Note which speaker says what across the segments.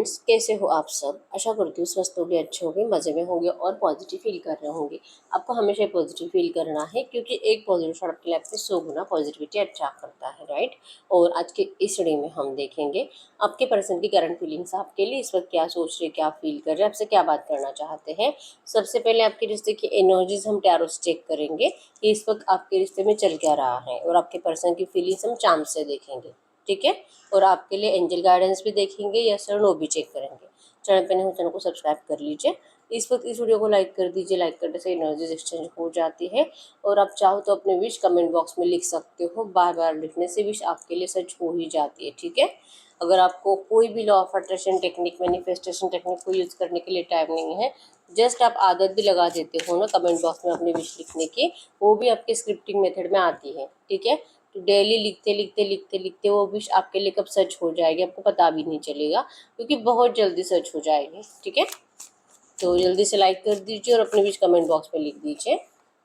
Speaker 1: Friends, कैसे हो आप सब। आशा करती हूँ स्वस्थ होंगे, अच्छे होंगे, मज़े में होंगे और पॉजिटिव फील कर रहे होंगे। आपको हमेशा पॉजिटिव फील करना है क्योंकि एक पॉजिटिव शॉट आपकी लाइफ में 100 गुना पॉजिटिविटी अट्रैक्ट करता है, राइट। और आज के इस वीडियो में हम देखेंगे आपके पर्सन की करंट फीलिंग्स आपके लिए इस वक्त क्या सोच रहे, क्या फील कर रहे हैं, आपसे क्या बात करना चाहते हैं। सबसे पहले आपके रिश्ते की एनर्जीज हम टैरो से चेक करेंगे कि इस वक्त आपके रिश्ते में चल क्या रहा है, और आपके पर्सन की फीलिंग्स हम चार्म से देखेंगे, ठीक है। और आपके लिए एंजल गाइडेंस भी देखेंगे, यस और नो भी चेक करेंगे। चैनल पे नहीं हो चैनल को सब्सक्राइब कर लीजिए। इस वक्त इस वीडियो को लाइक कर दीजिए। लाइक करने से एनर्जीज एक्सचेंज हो जाती है। और आप चाहो तो अपने विश कमेंट बॉक्स में लिख सकते हो। बार बार लिखने से विश आपके लिए सच हो ही जाती है, ठीक है। अगर आपको कोई भी law of attraction technique, manifestation technique को यूज़ करने के लिए टाइम नहीं है, जस्ट आप आदत भी लगा देते हो ना कमेंट बॉक्स में अपनी विश लिखने की, वो भी आपके स्क्रिप्टिंग मेथड में आती है, ठीक है। तो डेली लिखते लिखते लिखते लिखते वो विश आपके लिए कब सच हो जाएगी आपको पता भी नहीं चलेगा, क्योंकि बहुत जल्दी सच हो जाएगी, ठीक है। तो जल्दी से लाइक कर दीजिए और अपनी विश कमेंट बॉक्स में लिख दीजिए।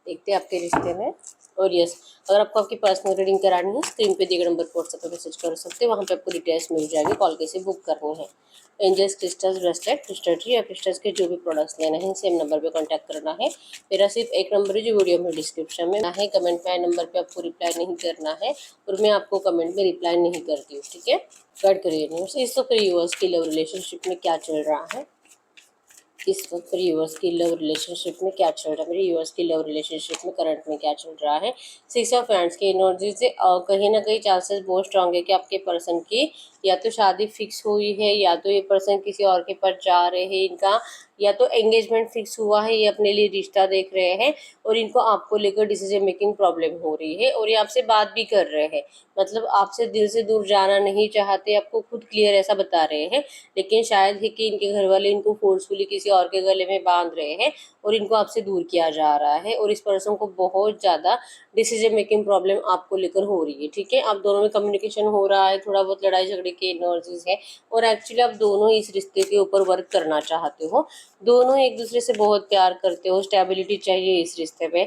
Speaker 1: देखते हैं आपके रिश्ते में। और यस, अगर आपको आपकी पर्सनल रीडिंग करानी है, स्क्रीन पे दिए गए नंबर पर व्हाट्सएप पे मैसेज कर सकते हैं। वहाँ पे आपको डिटेल्स मिल जाएगी, कॉल कैसे बुक करनी है। Angels, crystals, bracelet, crystal tree या क्रिस्टल्स के जो भी प्रोडक्ट्स लेना है, सेम नंबर पे कांटेक्ट करना है। मेरा सिर्फ एक नंबर है जो वीडियो में डिस्क्रिप्शन में है। कमेंट में आए नंबर पे आपको रिप्लाई नहीं करना है, और मैं आपको कमेंट में रिप्लाई नहीं करती हूँ, ठीक है। गाइड करिए न्यूज़। इस वक्त यूएस की लव रिलेशनशिप में क्या चल रहा है, इस वक्त मेरे यूएस की लव रिलेशनशिप में क्या चल रहा है, मेरे यूएस की लव रिलेशनशिप में करंट में क्या चल रहा है। सिक्स ऑफ हैंड्स की एनर्जी से कहीं ना कहीं चांसेस बहुत स्ट्रांग है कि आपके पर्सन की या तो शादी फिक्स हुई है, या तो ये पर्सन किसी और के पास जा रहे हैं, इनका या तो एंगेजमेंट फिक्स हुआ है, ये अपने लिए रिश्ता देख रहे हैं, और इनको आपको लेकर डिसीजन मेकिंग प्रॉब्लम हो रही है, और ये आपसे बात भी कर रहे हैं। मतलब आपसे दिल से दूर जाना नहीं चाहते, आपको खुद क्लियर ऐसा बता रहे हैं। लेकिन शायद है कि इनके घर वाले इनको फोर्सफुली किसी और के गले में बांध रहे हैं, और इनको आपसे दूर किया जा रहा है। और इस पर्सन को बहुत ज़्यादा डिसीजन मेकिंग प्रॉब्लम आपको लेकर हो रही है, ठीक है। आप दोनों में कम्युनिकेशन हो रहा है, थोड़ा बहुत लड़ाई झगड़े की एनर्जीज है, और एक्चुअली आप दोनों इस रिश्ते के ऊपर वर्क करना चाहते हो। दोनों एक दूसरे से बहुत प्यार करते हो, स्टेबिलिटी चाहिए इस रिश्ते में।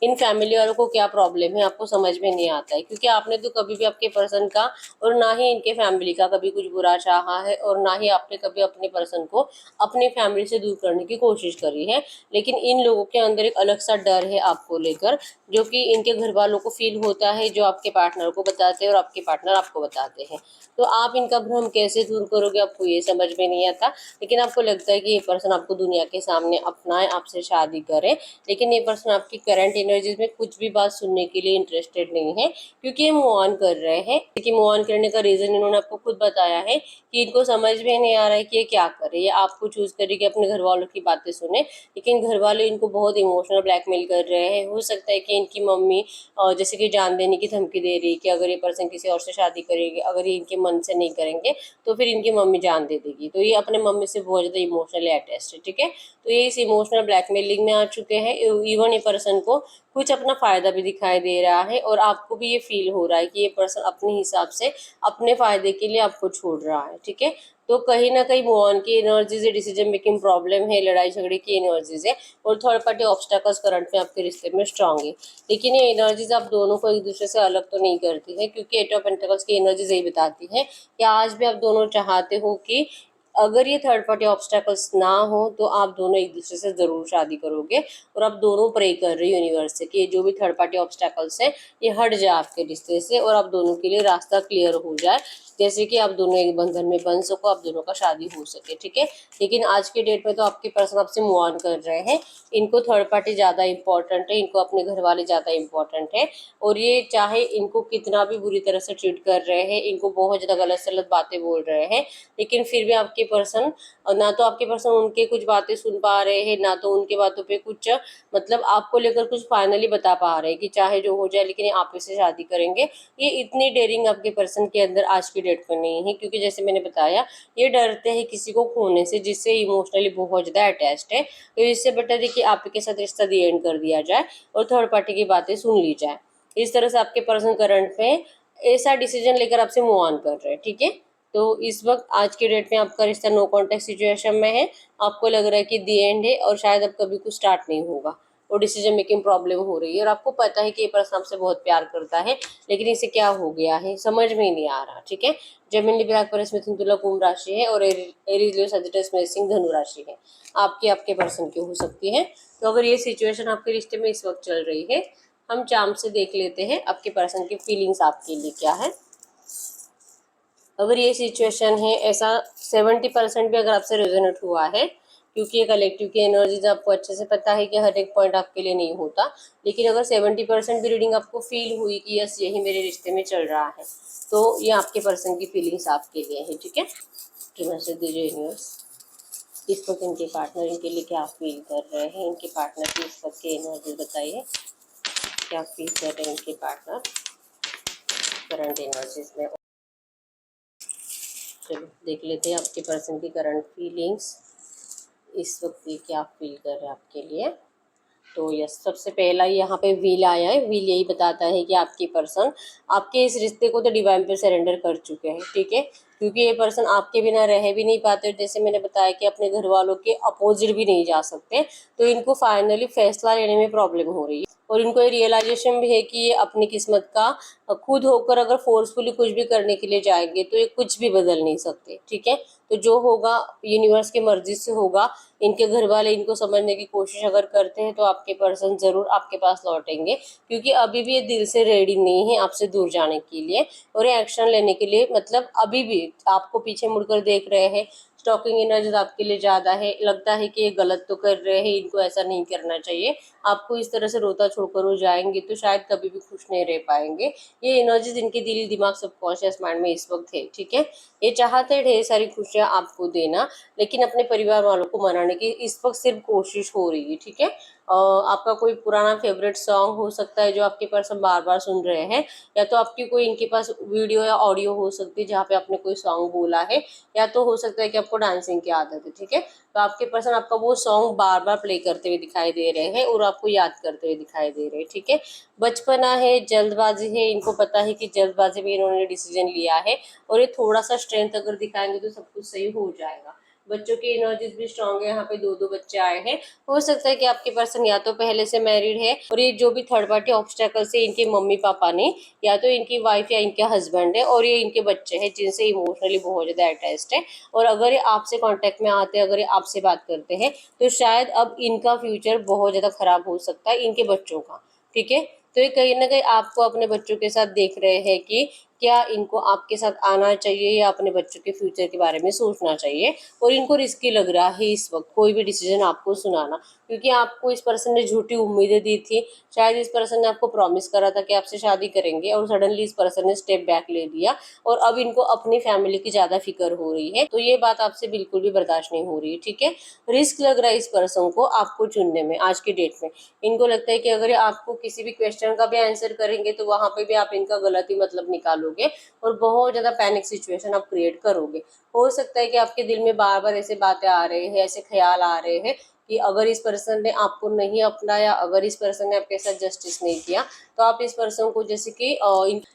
Speaker 1: इन फैमिली वालों को क्या प्रॉब्लम है आपको समझ में नहीं आता है, क्योंकि आपने तो कभी भी आपके पर्सन का और ना ही इनके फैमिली का कभी कुछ बुरा चाहा है, और ना ही आपने कभी अपने पर्सन को अपनी फैमिली से दूर करने की कोशिश करी है। लेकिन इन लोगों के अंदर एक अलग सा डर है आपको लेकर, जो कि इनके घर वालों को फील होता है, जो आपके पार्टनर को बताते हैं और आपके पार्टनर आपको बताते हैं। तो आप इनका भ्रम कैसे दूर करोगे आपको ये समझ में नहीं आता। लेकिन आपको लगता है कि ये पर्सन आपको दुनिया के सामने अपनाए, आपसे शादी करे, लेकिन ये पर्सन आपकी करंट एनर्जीज में कुछ भी बात सुनने के लिए इंटरेस्टेड नहीं है, क्योंकि ये मूव ऑन कर रहे हैं। लेकिन मूव ऑन करने का रीजन इन्होंने आपको खुद बताया है कि इनको समझ में नहीं आ रहा है कि ये क्या करे। ये आपको चूज करे कि अपने घर वालों की बातें सुने, लेकिन घर वाले इनको बहुत इमोशनल ब्लैकमेल कर रहे हैं। हो सकता है कि इनकी मम्मी जैसे कि जान देने की धमकी दे रही है कि अगर ये पर्सन किसी और से शादी करेगी, अगर ये इनके मन से नहीं करेंगे तो फिर इनकी मम्मी जान दे देगी। तो ये अपने मम्मी से बहुत ज़्यादा इमोशनली अटैच्ड है, ठीक है। तो ये इस इमोशनल ब्लैकमेलिंग में आ चुके हैं। इवन ये पर्सन को कुछ अपना फायदा भी दिखाई दे रहा है, और आपको भी ये फील हो रहा है कि ये पर्सन अपने हिसाब से अपने फायदे के लिए आपको छोड़ रहा है, ठीक है। तो कहीं ना कहीं मूव ऑन की एनर्जीज है, डिसीजन मेकिंग प्रॉब्लम है, लड़ाई झगड़े की एनर्जीज है, और थर्ड पार्टी ऑब्स्टेकल्स करंट में आपके रिश्ते में स्ट्रांग है। लेकिन ये एनर्जीज आप दोनों को एक दूसरे से अलग तो नहीं करती है, क्योंकि एट ऑफ पेंटिकल्स की एनर्जीज यही बताती है कि आज भी आप दोनों चाहते हो कि अगर ये थर्ड पार्टी ऑब्स्टेकल्स ना हो तो आप दोनों एक दूसरे से ज़रूर शादी करोगे। और आप दोनों प्रे कर रहे हो यूनिवर्स से कि ये जो भी थर्ड पार्टी ऑब्स्टेकल्स है ये हट जाए आपके रिश्ते से, और आप दोनों के लिए रास्ता क्लियर हो जाए, जैसे कि आप दोनों एक बंधन में बन सको, आप दोनों का शादी हो सके, ठीक है। लेकिन आज के डेट में तो आपके पर्सन आपसे मूव ऑन कर रहे हैं। इनको थर्ड पार्टी ज़्यादा इंपॉर्टेंट है, इनको अपने घर वाले ज़्यादा इंपॉर्टेंट है। और ये चाहे इनको कितना भी बुरी तरह से ट्रीट कर रहे हैं, इनको बहुत ज़्यादा गलत सलत बातें बोल रहे हैं, लेकिन फिर भी आपके पर्सन ना तो आपके पर्सन उनके कुछ बातें सुन पा रहे हैं, ना तो उनके बातों पे कुछ मतलब आपको लेकर कुछ फाइनली बता पा रहे हैं कि चाहे जो हो जाए लेकिन आप इससे शादी करेंगे। ये इतनी डेयरिंग आपके पर्सन के अंदर आज की डेट पर नहीं है, क्योंकि जैसे मैंने बताया ये डरते हैं किसी को खोने से जिससे इमोशनली बहुत ज़्यादा अटैच्ड है। तो इससे बेटर है कि आपके साथ रिश्ता दी एंड कर दिया जाए और थर्ड पार्टी की बातें सुन ली जाए। इस तरह से आपके पर्सन करंट में ऐसा डिसीजन लेकर आपसे मूव ऑन कर रहे हैं, ठीक है। तो इस वक्त आज के डेट में आपका रिश्ता नो कॉन्टेक्ट सिचुएशन में है, आपको लग रहा है कि दी एंड है और शायद अब कभी कुछ स्टार्ट नहीं होगा। और डिसीजन मेकिंग प्रॉब्लम हो रही है, और आपको पता है कि ये पर्सन आपसे बहुत प्यार करता है, लेकिन इसे क्या हो गया है समझ में ही नहीं आ रहा। ठीक है, जेमिनी लिब्रा एक्वेरियस मिथुन तुला कुंभ राशि है, और एरीज लियो सजिटस मेष सिंह धनु राशि है। आपके पर्सन की हो सकती है। तो अगर ये सिचुएशन आपके रिश्ते में इस वक्त चल रही है, हम चार्म से देख लेते हैं आपके पर्सन की फीलिंग्स आपके लिए क्या है। अगर ये सिचुएशन है, ऐसा 70% भी अगर आपसे रेजोनेट हुआ है, क्योंकि ये कलेक्टिव की एनर्जीज आपको अच्छे से पता है कि हर एक पॉइंट आपके लिए नहीं होता, लेकिन अगर 70% भी रीडिंग आपको फील हुई कि यस यही मेरे रिश्ते में चल रहा है, तो ये आपके पर्सन की फीलिंग्स आपके लिए है। ठीक है, तो मैसेज दीजिए यूनिवर्स, इस वक्त इनके पार्टनर इनके लिए क्या फील कर रहे हैं, इनके पार्टनर की इस वक्त की एनर्जी बताइए, क्या फील कर रहे हैं इनके पार्टनर करंट एनर्जीज में। चलो देख लेते हैं आपके पर्सन की करंट फीलिंग्स, इस वक्त ये क्या फील कर रहे हैं आपके लिए। तो यस, सबसे पहला यहाँ पे व्हील आया है। व्हील यही बताता है कि आपकी पर्सन आपके इस रिश्ते को तो डिवाइन पे सरेंडर कर चुके हैं। ठीक है, क्योंकि ये पर्सन आपके बिना रह भी नहीं पाते, जैसे मैंने बताया कि अपने घर वालों के अपोजिट भी नहीं जा सकते, तो इनको फाइनली फैसला लेने में प्रॉब्लम हो रही है, और इनको ये रियलाइजेशन भी है कि ये अपनी किस्मत का खुद होकर अगर फोर्सफुली कुछ भी करने के लिए जाएंगे तो ये कुछ भी बदल नहीं सकते। ठीक है, तो जो होगा यूनिवर्स की मर्जी से होगा। इनके घर वाले इनको समझने की कोशिश अगर करते हैं तो आपके पर्सन जरूर आपके पास लौटेंगे, क्योंकि अभी भी ये दिल से रेडी नहीं है आपसे दूर जाने के लिए और ये एक्शन लेने के लिए, मतलब अभी भी आपको पीछे मुड़कर देख रहे हैं। स्टॉकिंग एनर्जी आपके लिए ज़्यादा है, लगता है कि ये गलत तो कर रहे हैं, इनको ऐसा नहीं करना चाहिए। आपको इस तरह से रोता छोड़कर वो जाएंगे तो शायद कभी भी खुश नहीं रह पाएंगे। ये एनर्जीज इनके दिल दिमाग सबकॉन्शियस माइंड में इस वक्त है। ठीक है, ये चाहते हैं ढेर सारी खुशियाँ आपको देना, लेकिन अपने परिवार वालों को मनाने की इस वक्त सिर्फ कोशिश हो रही है। ठीक है, आपका कोई पुराना फेवरेट सॉन्ग हो सकता है जो आपके पर्सन बार बार सुन रहे हैं, या तो आपकी कोई इनके पास वीडियो या ऑडियो हो सकती है जहाँ पे आपने कोई सॉन्ग बोला है, या तो हो सकता है कि आपको डांसिंग की आदत है। ठीक है, तो आपके पर्सन आपका वो सॉन्ग बार बार प्ले करते हुए दिखाई दे रहे हैं और आपको याद करते हुए दिखाई दे रहे हैं। ठीक है, बचपना है, जल्दबाजी है, इनको पता है कि जल्दबाजी में इन्होंने डिसीजन लिया है, और ये थोड़ा सा स्ट्रेंथ अगर दिखाएंगे तो सब कुछ सही हो जाएगा। बच्चों की एनर्जीज भी स्ट्रांग है, यहाँ पे दो बच्चे आए हैं। हो सकता है कि आपके पर्सन या तो पहले से मैरिड है, और ये जो भी थर्ड पार्टी ऑब्स्टेकल से इनके मम्मी पापा ने, या तो इनकी वाइफ या इनके हस्बैंड है, और ये इनके बच्चे हैं जिनसे इमोशनली बहुत ज्यादा अटैच्ड है। और अगर ये आपसे कांटेक्ट में आते हैं, अगर ये आपसे बात करते हैं, तो शायद अब इनका फ्यूचर बहुत ज्यादा खराब हो सकता है, इनके बच्चों का। ठीक है, तो ये कहीं ना कहीं आपको अपने बच्चों के साथ देख रहे हैं कि क्या इनको आपके साथ आना चाहिए या अपने बच्चों के फ्यूचर के बारे में सोचना चाहिए, और इनको रिस्की लग रहा है इस वक्त कोई भी डिसीजन आपको सुनाना, क्योंकि आपको इस पर्सन ने झूठी उम्मीदें दी थी। शायद इस पर्सन ने आपको प्रॉमिस करा था कि आपसे शादी करेंगे, और सडनली इस पर्सन ने स्टेप बैक ले लिया, और अब इनको अपनी फैमिली की ज्यादा फिक्र हो रही है। तो ये बात आपसे बिल्कुल भी बर्दाश्त नहीं हो रही है। ठीक है, रिस्क लग रहा है इस पर्सन को आपको चुनने में आज की डेट में। इनको लगता है कि अगर आपको किसी भी क्वेश्चन का भी आंसर करेंगे तो वहां पे भी आप इनका गलत ही मतलब निकालोगे, और बहुत ज्यादा पैनिक सिचुएशन आप क्रिएट करोगे। हो सकता है कि आपके दिल में बार बार ऐसे बातें आ रहे हैं, ऐसे ख्याल आ रहे हैं कि अगर इस पर्सन ने आपको नहीं अपनाया, अगर इस पर्सन ने आपके साथ जस्टिस नहीं किया, तो आप इस पर्सन को जैसे कि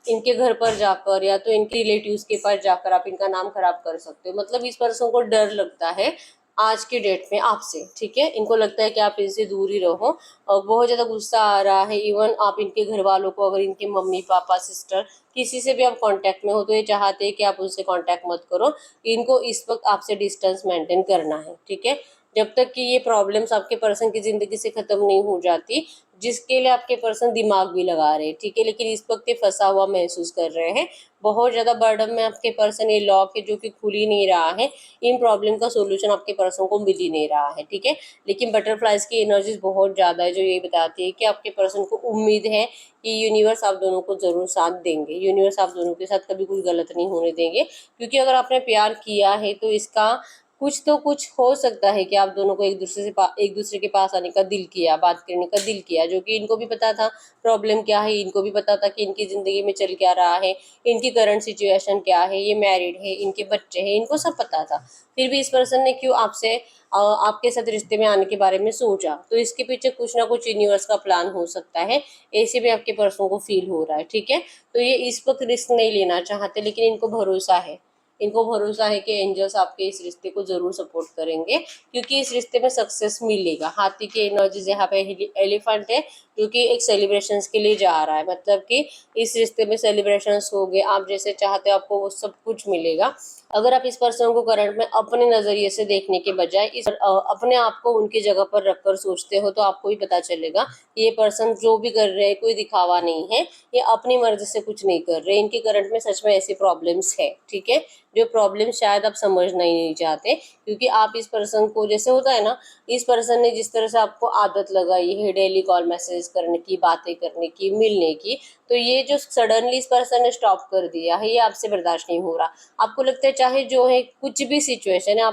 Speaker 1: इनके घर पर जाकर या तो इनके रिलेटिव्स के पास जाकर आप इनका नाम खराब कर सकते हो। मतलब इस पर्सन को डर लगता है आज के डेट में आपसे। ठीक है, इनको लगता है कि आप इनसे दूर ही रहो, और बहुत ज़्यादा गुस्सा आ रहा है। इवन आप इनके घर वालों को, अगर इनके मम्मी पापा सिस्टर किसी से भी आप कांटेक्ट में हो, तो ये चाहते हैं कि आप उनसे कांटेक्ट मत करो। इनको इस वक्त आपसे डिस्टेंस मेंटेन करना है। ठीक है, जब तक कि ये प्रॉब्लम्स आपके पर्सन की ज़िंदगी से ख़त्म नहीं हो जाती, जिसके लिए आपके पर्सन दिमाग भी लगा रहे हैं। ठीक है, लेकिन इस वक्त ये फंसा हुआ महसूस कर रहे हैं। बहुत ज़्यादा बर्डन में आपके पर्सन, ये लॉक है जो कि खुल ही नहीं रहा है। इन प्रॉब्लम का सोल्यूशन आपके पर्सन को मिल ही नहीं रहा है। ठीक है, लेकिन बटरफ्लाइज की एनर्जीज बहुत ज़्यादा है, जो ये बताती है कि आपके पर्सन को उम्मीद है कि यूनिवर्स आप दोनों को ज़रूर साथ देंगे। यूनिवर्स आप दोनों के साथ कभी कोई गलत नहीं होने देंगे, क्योंकि अगर आपने प्यार किया है तो इसका कुछ तो कुछ हो सकता है कि आप दोनों को एक दूसरे के पास आने का दिल किया, बात करने का दिल किया, जो कि इनको भी पता था प्रॉब्लम क्या है, इनको भी पता था कि इनकी ज़िंदगी में चल क्या रहा है, इनकी करंट सिचुएशन क्या है, ये मैरिड है, इनके बच्चे हैं, इनको सब पता था। फिर भी इस पर्सन ने क्यों आपसे आपके साथ रिश्ते में आने के बारे में सोचा, तो इसके पीछे कुछ ना कुछ यूनिवर्स का प्लान हो सकता है, ऐसे भी आपके पर्सन को फील हो रहा है। ठीक है, तो ये इस वक्त रिस्क नहीं लेना चाहते, लेकिन इनको भरोसा है इनको भरोसा है कि एंजल्स आपके इस रिश्ते को जरूर सपोर्ट करेंगे, क्योंकि इस रिश्ते में सक्सेस मिलेगा। हाथी की एनर्जी यहाँ पे एलिफेंट है, जो कि एक सेलिब्रेशंस के लिए जा रहा है, मतलब कि इस रिश्ते में सेलिब्रेशंस हो गए, आप जैसे चाहते हो आपको वो सब कुछ मिलेगा। अगर आप इस पर्सन को करंट में अपने नजरिए से देखने के बजाय अपने आप को उनकी जगह पर रखकर सोचते हो, तो आपको भी पता चलेगा कि ये पर्सन जो भी कर रहे हैं कोई दिखावा नहीं है, ये अपनी मर्जी से कुछ नहीं कर रहे। इनके करंट में सच में ऐसी प्रॉब्लम्स है, ठीक है, जो प्रॉब्लम शायद आप समझना ही नहीं चाहते, क्योंकि आप इस पर्सन को, जैसे होता है ना, इस पर्सन ने जिस तरह से आपको आदत लगाई है डेली कॉल मैसेज करने की, बातें करने की, मिलने की, तो ये जो सडनली इस पर्सन ने स्टॉप कर दिया है, ये आपसे बर्दाश्त नहीं हो रहा। आपको लगता है चाहे जो है कुछ भी सिचुएशन है,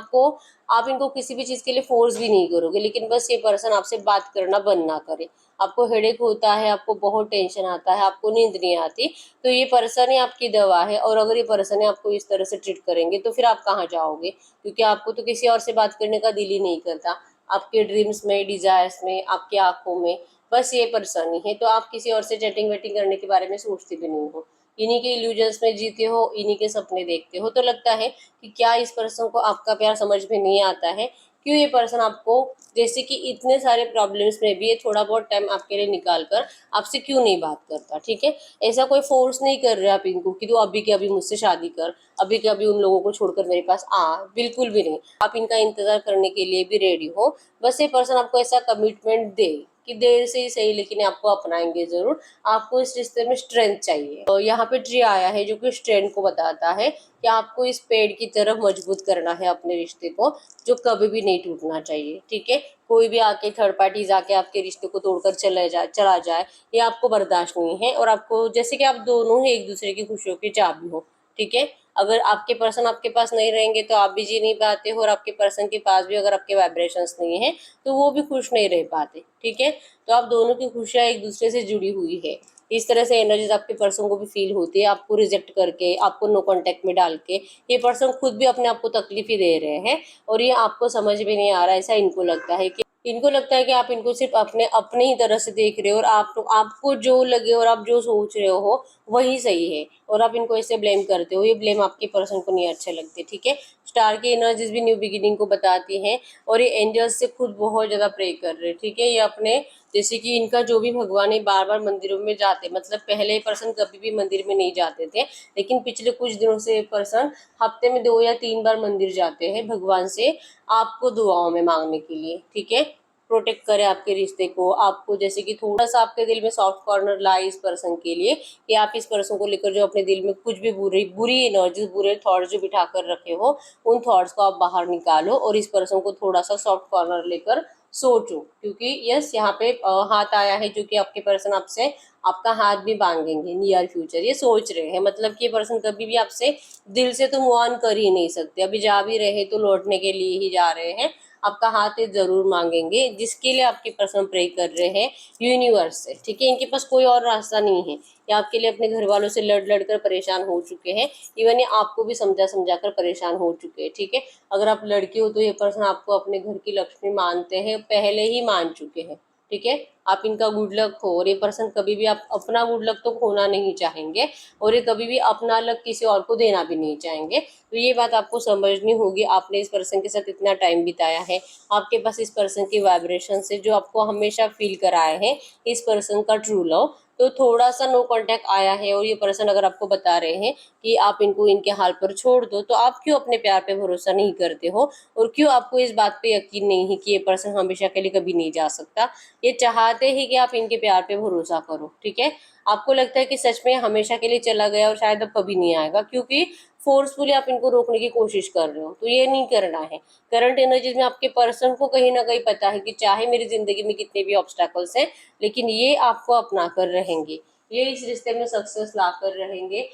Speaker 1: आप इनको किसी भी चीज़ के लिए फोर्स भी नहीं करोगे, लेकिन बस ये पर्सन आपसे बात करना बंद ना करे। आपको हेडेक होता है, आपको बहुत टेंशन आता है, आपको नींद नहीं आती, तो ये पर्सन ही आपकी दवा है। और अगर ये पर्सन ही आपको इस तरह से ट्रीट करेंगे तो फिर आप कहाँ जाओगे, क्योंकि आपको तो किसी और से बात करने का दिल ही नहीं करता। आपके ड्रीम्स में, डिजायर्स में, आपकी आंखों में बस ये पर्सन ही है, तो आप किसी और से चैटिंग वेटिंग करने के बारे में सोचते भी नहीं हो। इन्हीं के इल्यूजन्स में जीते हो, इन्हीं के सपने देखते हो। तो लगता है कि क्या इस पर्सन को आपका प्यार समझ में नहीं आता है? क्यों ये पर्सन आपको, जैसे कि इतने सारे प्रॉब्लम्स में भी ये थोड़ा बहुत टाइम आपके लिए निकाल कर आपसे क्यों नहीं बात करता? ठीक है, ऐसा कोई फोर्स नहीं कर रहे आप इनको कि तू अभी के अभी मुझसे शादी कर, अभी के अभी उन लोगों को छोड़कर मेरे पास आ, बिल्कुल भी नहीं। आप इनका इंतजार करने के लिए भी रेडी हो। बस ये पर्सन आपको ऐसा कमिटमेंट दे कि देर से ही सही, लेकिन आपको अपनाएंगे जरूर। आपको इस रिश्ते में स्ट्रेंथ चाहिए। तो यहाँ पे ट्री आया है जो कि स्ट्रेंथ को बताता है कि आपको इस पेड़ की तरफ मजबूत करना है अपने रिश्ते को, जो कभी भी नहीं टूटना चाहिए। ठीक है, कोई भी आके थर्ड पार्टी आके आपके रिश्ते को तोड़कर चला जाए, ये आपको बर्दाश्त नहीं है। और आपको, जैसे कि आप दोनों ही एक दूसरे की खुशियों की चाबी हो, ठीक है, अगर आपके पर्सन आपके पास नहीं रहेंगे तो आप भी जी नहीं पाते हो, और आपके पर्सन के पास भी अगर आपके वाइब्रेशंस नहीं है तो वो भी खुश नहीं रह पाते। ठीक है, तो आप दोनों की खुशियाँ एक दूसरे से जुड़ी हुई है। इस तरह से एनर्जीज आपके पर्सन को भी फील होती है, आपको रिजेक्ट करके, आपको नो कांटेक्ट में डाल के ये पर्सन खुद भी अपने आप को तकलीफ ही दे रहे हैं, और ये आपको समझ में नहीं आ रहा। ऐसा इनको लगता है कि आप इनको सिर्फ अपने अपने ही तरह से देख रहे हो, और आपको जो लगे और आप जो सोच रहे हो वही सही है, और आप इनको ऐसे ब्लेम करते हो। ये ब्लेम आपके पर्सन को नहीं अच्छे लगते। ठीक है, स्टार की एनर्जीज भी न्यू बिगिनिंग को बताती हैं, और ये एंजल्स से खुद बहुत ज्यादा प्रे कर रहे हैं। ठीक है, ये अपने, जैसे कि इनका जो भी भगवान है बार बार मंदिरों में जाते, मतलब पहले पर्सन कभी भी मंदिर में नहीं जाते थे, लेकिन पिछले कुछ दिनों से पर्सन हफ्ते में 2 या 3 बार मंदिर जाते हैं भगवान से आपको दुआओं में मांगने के लिए। ठीक है, प्रोटेक्ट करे आपके रिश्ते को। आपको जैसे कि थोड़ा सा आपके दिल में सॉफ्ट कॉर्नर लाए इस पर्सन के लिए, कि आप इस पर्सन को लेकर जो अपने दिल में कुछ भी बुरी बुरी एनर्जी, बुरे थॉट्स जो बिठा कर रखे हो, उन थॉट्स को आप बाहर निकालो, और इस पर्सन को थोड़ा सा सॉफ्ट कॉर्नर लेकर सोचो। क्योंकि यस, यहाँ पे हाथ आया है जो कि आपके पर्सन आपसे आपका हाथ भी मांगेंगे नियर फ्यूचर। ये सोच रहे हैं, मतलब कि ये पर्सन कभी भी आपसे दिल से तो मूव ऑन कर ही नहीं सकते। अभी जा भी रहे तो लौटने के लिए ही जा रहे हैं, आपका हाथ ये जरूर मांगेंगे, जिसके लिए आपके पर्सन प्रे कर रहे हैं यूनिवर्स से। ठीक है, इनके पास कोई और रास्ता नहीं है। ये आपके लिए अपने घर वालों से लड़ कर परेशान हो चुके हैं, इवन ये आपको भी समझा समझा कर परेशान हो चुके हैं। ठीक है, अगर आप लड़के हो तो ये पर्सन आपको अपने घर की लक्ष्मी मानते हैं, पहले ही मान चुके हैं। ठीक है, आप इनका गुड लक हो, और ये पर्सन कभी भी आप अपना गुड लक तो खोना नहीं चाहेंगे, और ये कभी भी अपना लक किसी और को देना भी नहीं चाहेंगे। तो ये बात आपको समझनी होगी। आपने इस पर्सन के साथ इतना टाइम बिताया है, आपके पास इस पर्सन की वाइब्रेशन से जो आपको हमेशा फील कराए हैं इस पर्सन का ट्रू लव, तो थोड़ा सा नो कांटेक्ट आया है, और ये पर्सन अगर आपको बता रहे हैं कि आप इनको इनके हाल पर छोड़ दो, तो आप क्यों अपने प्यार पे भरोसा नहीं करते हो, और क्यों आपको इस बात पे यकीन नहीं है कि ये पर्सन हमेशा के लिए कभी नहीं जा सकता? ये चाहते ही कि आप इनके प्यार पे भरोसा करो। ठीक है, आपको लगता है कि सच में हमेशा के लिए चला गया और शायद अब कभी नहीं आएगा, क्योंकि फोर्सफुली आप इनको रोकने की कोशिश कर रहे हो, तो ये नहीं करना है। करंट एनर्जीज में आपके पर्सन को कहीं ना कहीं पता है कि चाहे मेरी जिंदगी में कितने भी ऑब्स्टेकल्स हैं, लेकिन ये आपको अपना कर रहेंगे, ये इस रिश्ते में सक्सेस ला कर रहेंगे।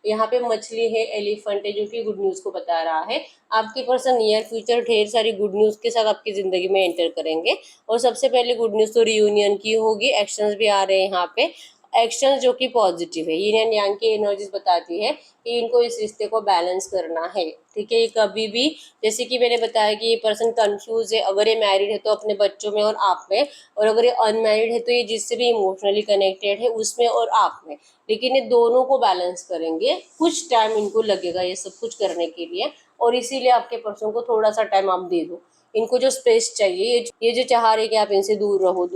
Speaker 1: यहाँ पे मछली है, एलिफेंट है, जो कि गुड न्यूज को बता रहा है। आपके पर्सन नियर फ्यूचर ढेर सारी गुड न्यूज के साथ आपकी जिंदगी में एंटर करेंगे, और सबसे पहले गुड न्यूज तो रियूनियन की होगी। एक्शंस भी आ रहे हैं यहाँ पे, एक्शन जो कि पॉजिटिव है। यिन एंड यांग की एनर्जीज बताती है कि इनको इस रिश्ते को बैलेंस करना है, ठीक है। ये कभी भी, जैसे कि मैंने बताया कि ये पर्सन कंफ्यूज है, अगर ये मैरिड है तो अपने बच्चों में और आप में, और अगर ये अनमैरिड है तो ये जिससे भी इमोशनली कनेक्टेड है उसमें और आप में, लेकिन ये दोनों को बैलेंस करेंगे। कुछ टाइम इनको लगेगा ये सब कुछ करने के लिए, और इसीलिए आपके पर्सन को थोड़ा सा टाइम आप दे दो। इनको जो स्पेस चाहिए, ये जो चाह रहे कि आप इनसे दूर रहो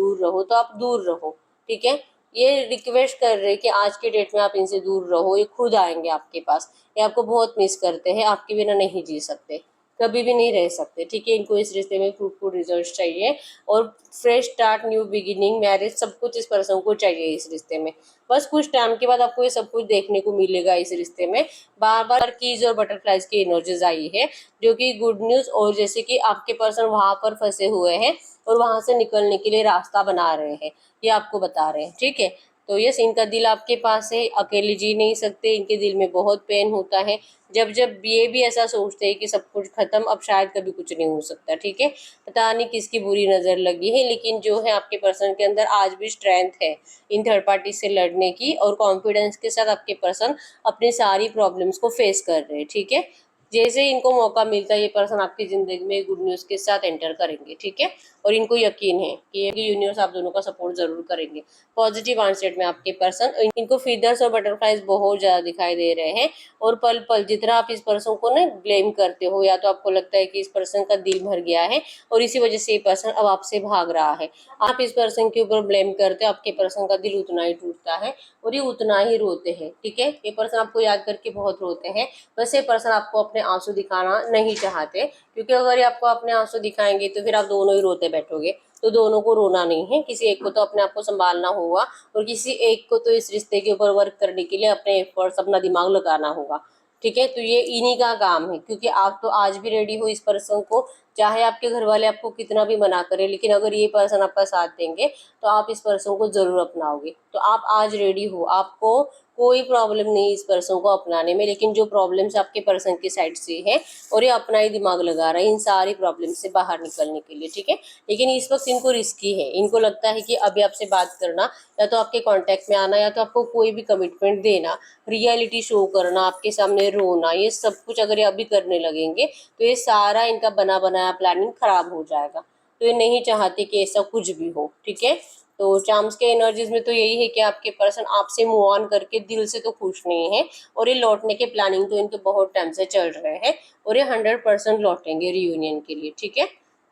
Speaker 1: तो आप दूर रहो, ठीक है। ये रिक्वेस्ट कर रहे कि आज के डेट में आप इनसे दूर रहो, ये खुद आएंगे आपके पास, ये आपको बहुत मिस करते हैं, आपके बिना नहीं जी सकते, कभी भी नहीं रह सकते, ठीक है। इनको इस रिश्ते में फ्रूटफुल रिजल्ट चाहिए, और fresh start, new beginning, marriage, सब कुछ इस पर्सन को चाहिए इस रिश्ते में। बस कुछ टाइम के बाद आपको ये सब कुछ देखने को मिलेगा इस रिश्ते में। बार बार कीज और बटरफ्लाइज की एनर्जीज आई है, जो कि गुड न्यूज, और जैसे कि आपके पर्सन वहां पर फंसे हुए हैं और वहां से निकलने के लिए रास्ता बना रहे हैं, ये आपको बता रहे हैं, ठीक है। तो यस, इनका दिल आपके पास है, अकेले जी नहीं सकते, इनके दिल में बहुत पेन होता है जब जब ये भी ऐसा सोचते हैं कि सब कुछ खत्म, अब शायद कभी कुछ नहीं हो सकता, ठीक है। पता नहीं किसकी बुरी नज़र लगी है, लेकिन जो है आपके पर्सन के अंदर आज भी स्ट्रेंथ है इन थर्ड पार्टी से लड़ने की, और कॉन्फिडेंस के साथ आपके पर्सन अपनी सारी प्रॉब्लम्स को फेस कर रहे हैं, ठीक है। जैसे इनको मौका मिलता है ये पर्सन आपकी जिंदगी में गुड न्यूज़ के साथ एंटर करेंगे, ठीक है। और इनको यकीन है कि यूनिवर्स आप दोनों का सपोर्ट जरूर करेंगे। पॉजिटिव माइंडसेट में आपके पर्सन, इनको फीदर्स और बटरफ्लाइज बहुत ज़्यादा दिखाई दे रहे हैं, और पल पल जितना आप इस पर्सन को ना ब्लेम करते हो, या तो आपको लगता है कि इस पर्सन का दिल भर गया है और इसी वजह से ये पर्सन अब आपसे भाग रहा है, आप इस पर्सन के ऊपर ब्लेम करते हो, आपके पर्सन का दिल उतना ही टूटता है और ये उतना ही रोते हैं, ठीक है। ये पर्सन आपको याद करके बहुत रोते हैं। वैसे ये पर्सन आपको अपने आंसू दिखाना नहीं चाहते, क्योंकि अगर ये आपको अपने आंसू दिखाएंगे तो फिर आप दोनों ही रोते बैठोगे, तो दोनों को रोना नहीं है, किसी एक को तो अपने आप को संभालना होगा, और किसी एक को तो इस रिश्ते के ऊपर वर्क करने के लिए अपने एफर्ट्स, अपना दिमाग लगाना होगा, ठीक है। तो ये इन्हीं का काम है, क्योंकि आप तो आज भी रेडी हो इस पर्सन को, चाहे आपके घर वाले आपको कितना भी मना करें, लेकिन अगर ये पर्सन आपका साथ देंगे तो आप इस पर्सन को जरूर अपनाओगे। तो आप आज रेडी हो, आपको कोई प्रॉब्लम नहीं इस पर्सन को अपनाने में, लेकिन जो प्रॉब्लम्स आपके पर्सन की साइड से है, और ये अपना ही दिमाग लगा रहा है इन सारी प्रॉब्लम से बाहर निकलने के लिए, ठीक है। लेकिन इस वक्त इनको रिस्की है, इनको लगता है कि अभी आपसे बात करना, या तो आपके कांटेक्ट में आना, या तो आपको कोई भी कमिटमेंट देना, रियलिटी शो करना, आपके सामने रोना, ये सब कुछ अगर ये अभी करने लगेंगे तो ये सारा इनका बना बनाया प्लानिंग खराब हो जाएगा। तो ये नहीं चाहते कि ऐसा कुछ भी हो, ठीक है। तो चार्म्स के एनर्जीज में तो यही है कि आपके पर्सन आपसे मूव ऑन करके दिल से तो खुश नहीं है, और ये लौटने के प्लानिंग तो इनके बहुत टाइम से चल रहे हैं, और ये 100% लौटेंगे रियूनियन के लिए, ठीक है।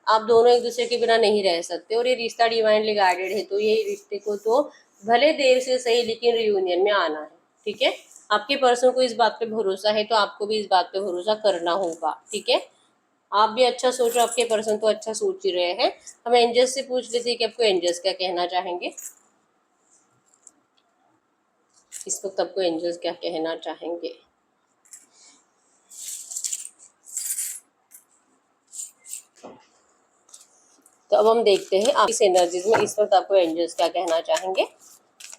Speaker 1: आप दोनों एक दूसरे के बिना नहीं रह सकते, और ये रिश्ता डिवाइनली गाइडेड है, तो ये रिश्ते को तो भले देर से सही लेकिन रियूनियन में आना है, ठीक है। आपके पर्सन को इस बात पे भरोसा है, तो आपको भी इस बात पे भरोसा करना होगा, ठीक है। आप भी अच्छा सोचो, आपके पर्सन तो अच्छा सोच ही रहे हैं। हम एंजल्स से पूछ लेते हैं कि आपको एंजल्स क्या कहना चाहेंगे इस वक्त, आपको एंजल्स क्या कहना चाहेंगे। तो अब हम देखते हैं आप इस एनर्जीज में इस वक्त आपको एंजल्स क्या कहना चाहेंगे।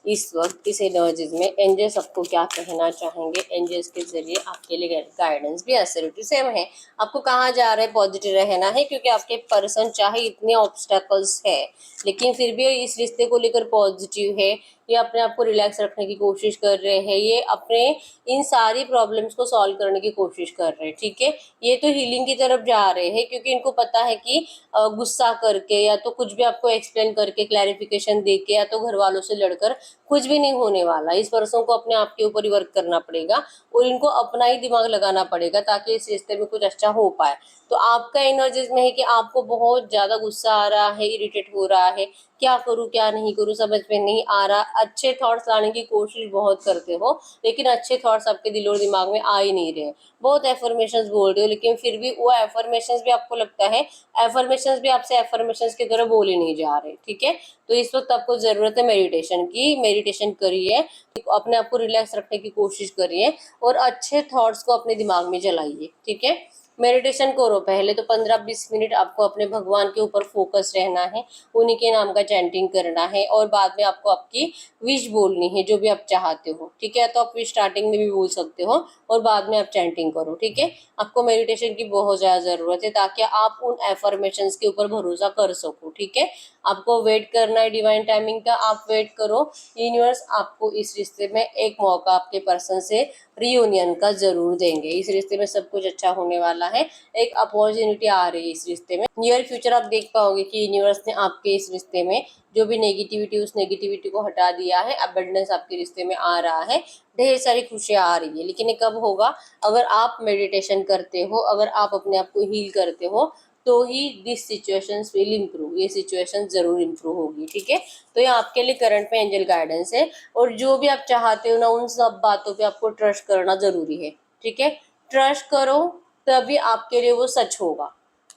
Speaker 1: इस वक्त इस एनर्जीज में एंजल्स आपको क्या कहना चाहेंगे। एंजल्स के जरिए आपके लिए गाइडेंस भी असरिटी सेम है। आपको कहा जा रहा है पॉजिटिव रहना है, क्योंकि आपके पर्सन चाहे इतने ऑब्स्टेकल्स है, लेकिन फिर भी इस रिश्ते को लेकर पॉजिटिव है। ये अपने आप को रिलैक्स रखने की कोशिश कर रहे हैं, ये अपने इन सारी प्रॉब्लम्स को सॉल्व करने की कोशिश कर रहे हैं, ठीक है। ये तो हीलिंग की तरफ जा रहे हैं, क्योंकि इनको पता है कि गुस्सा करके, या तो कुछ भी आपको एक्सप्लेन करके, क्लैरिफिकेशन दे के, या तो घर वालों से लड़कर कुछ भी नहीं होने वाला। इस पर्सन को अपने आप के ऊपर ही वर्क करना पड़ेगा, और इनको अपना ही दिमाग लगाना पड़ेगा, ताकि इस रिश्ते में कुछ अच्छा हो पाए। तो आपका एनर्जीज में है कि आपको बहुत ज्यादा गुस्सा आ रहा है, इरिटेट हो रहा है, क्या करूं क्या नहीं करूं समझ में नहीं आ रहा। अच्छे थॉट्स लाने की कोशिश बहुत करते हो, लेकिन अच्छे थॉट्स आपके दिल और दिमाग में आ ही नहीं रहे। बहुत एफर्मेशंस बोल रहे हो, लेकिन फिर भी वो एफर्मेशंस भी आपको लगता है एफर्मेशंस भी आपसे एफर्मेशंस की तरह बोले नहीं जा रहे, ठीक है। तो इस वक्त आपको जरूरत है मेडिटेशन की। मेडिटेशन करिए, अपने आप को रिलैक्स रखने की कोशिश करिए, और अच्छे थॉट्स को अपने दिमाग में जलाइए, ठीक है। मेडिटेशन करो पहले तो 15-20 मिनट आपको अपने भगवान के ऊपर फोकस रहना है, उन्हीं के नाम का चैंटिंग करना है और बाद में आपको आपकी विश बोलनी है जो भी आप चाहते हो, ठीक है। तो आप विश स्टार्टिंग में भी बोल सकते हो और बाद में आप चैंटिंग करो, ठीक है। आपको मेडिटेशन की बहुत ज़्यादा ज़रूरत है ताकि आप उन एफर्मेशंस के ऊपर भरोसा कर सको, ठीक है। आपको वेट करना है डिवाइन टाइमिंग का, आप वेट करो। यूनिवर्स आपको इस रिश्ते में एक मौका आपके पर्सन से रियूनियन का जरूर देंगे। इस रिश्ते में सब कुछ अच्छा होने वाला है, एक अपॉर्चुनिटी आ रही है इस रिश्ते में। नियर फ्यूचर आप देख पाओगे कि यूनिवर्स ने आपके इस रिश्ते में जो भी नेगेटिविटी, उस नेगेटिविटी को हटा दिया है। अबंडेंस आपके रिश्ते में आ रहा है, ढेर सारी खुशियां आ रही है। लेकिन ये कब होगा? अगर आप मेडिटेशन करते हो, अगर आप अपने आप को हील करते हो, तो ही दिस सिचुएशंस विल इम्प्रूव। ये सिचुएशन जरूर इम्प्रूव होगी, ठीक है। तो ये आपके लिए करंट में एंजल गाइडेंस है और जो भी आप चाहते हो ना, उन सब बातों पे आपको ट्रस्ट करना जरूरी है, ठीक है। ट्रस्ट करो तभी आपके लिए वो सच होगा,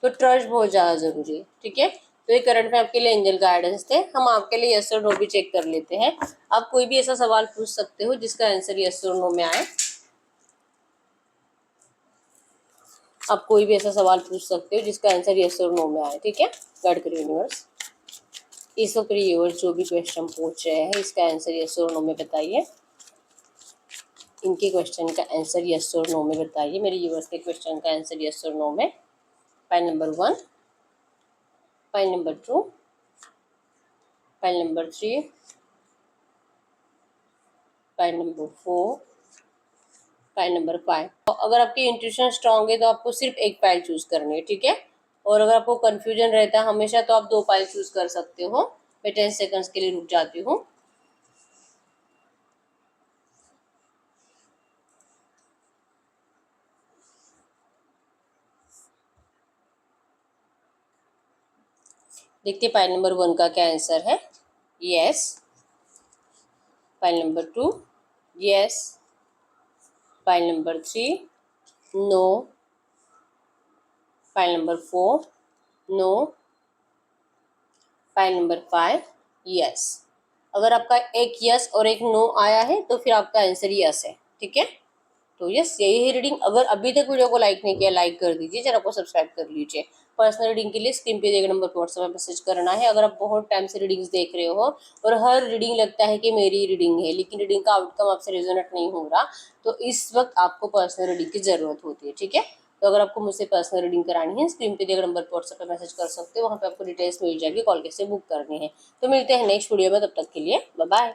Speaker 1: तो ट्रस्ट बहुत ज्यादा जरूरी है, ठीक है। तो ये करंट में आपके लिए एंजल गाइडेंस थे। हम आपके लिए यस और नो भी चेक कर लेते हैं। आप कोई भी ऐसा सवाल पूछ सकते हो जिसका आंसर यस और नो में आए। आप कोई भी ऐसा सवाल पूछ सकते हो जिसका आंसर यस और नो में आए, ठीक है। गाइड करिए यूनिवर्स, इस वक्त यूनिवर्स जो भी क्वेश्चन पूछ रहे हैं इसका आंसर यस और नो में बताइए। इनके क्वेश्चन का आंसर यस और नो में बताइए। मेरे यूनिवर्स के क्वेश्चन का आंसर यस और नो में। Pile number 1, pile number 2, pile number 3, pile number 4, pile number 5। अगर आपकी इंट्यूशन स्ट्रांग है तो आपको सिर्फ एक पाइल चूज करनी है, ठीक है। और अगर आपको कंफ्यूजन रहता है हमेशा तो आप 2 पाइल चूज कर सकते हो। मैं 10 सेकंड्स के लिए रुक जाती हूँ। देखते पाइल नंबर 1 का क्या आंसर है। Yes. Pile number 2, yes. Pile number 3, no. Pile number 4, no. Pile number 5, yes. अगर आपका एक यस और एक नो आया है तो फिर आपका आंसर यस है, ठीक है। तो यस, यही है रीडिंग। अगर अभी तक वीडियो को लाइक नहीं किया, लाइक कर दीजिए, चैनल को सब्सक्राइब कर लीजिए। पर्सनल रीडिंग के लिए स्क्रीन पे दिए गए नंबर पर व्हाट्सएप मैसेज करना है। अगर आप बहुत टाइम से रीडिंग्स देख रहे हो और हर रीडिंग लगता है कि मेरी रीडिंग है, लेकिन रीडिंग का आउटकम आपसे रेजोनेट नहीं हो रहा, तो इस वक्त आपको पर्सनल रीडिंग की जरूरत होती है, ठीक है। तो अगर आपको मुझसे पर्सनल रीडिंग करानी है, स्क्रीन पे दिए गए नंबर पर व्हाट्सएप पे मैसेज कर सकते हो, वहाँ पे आपको डिटेल्स मिल जाएगी, कॉल कैसे बुक करनी है। तो मिलते हैं नेक्स्ट वीडियो में, तब तक के लिए बाय बाय।